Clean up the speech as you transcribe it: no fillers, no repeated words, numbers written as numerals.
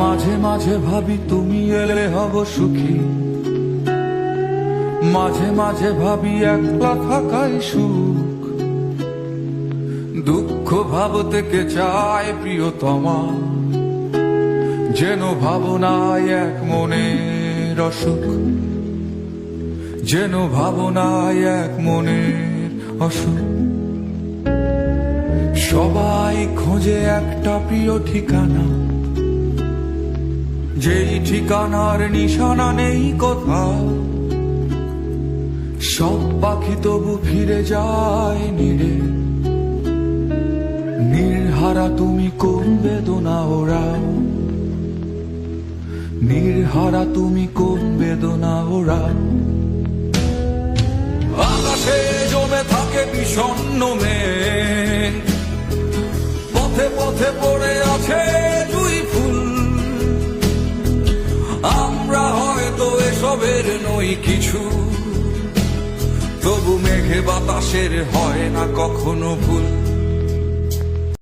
মাঝে মাঝে ভাবি তুমি এলে হব সুখী, মাঝে মাঝে ভাবি একলা থাকাই সুখ। দুঃখ ভাবতে কে চায় প্রিয়তমা, যেন ভাবনায় এক মনের অসুখ, যেন ভাবনায় এক মনের অসুখ। সবাই খোঁজে একটা প্রিয় ঠিকানা, যেই ঠিকানার নিশানা নেই কোথাও। সব পাখি তবু ফিরে যায় নীড়ে, নির্হারা তুমি কোন বেদনা ওরাও, নির্হারা তুমি কোন বেদনা ওরাও। আকাশে জমে থাকে বিষণ্ণ মেঘ, পথে পথে পড়ে আছে জুঁই ফুল। আমরা হয়তো এসবের নই কিছু, তবু মেঘে বাতাসের হয় না কখনো ভুল।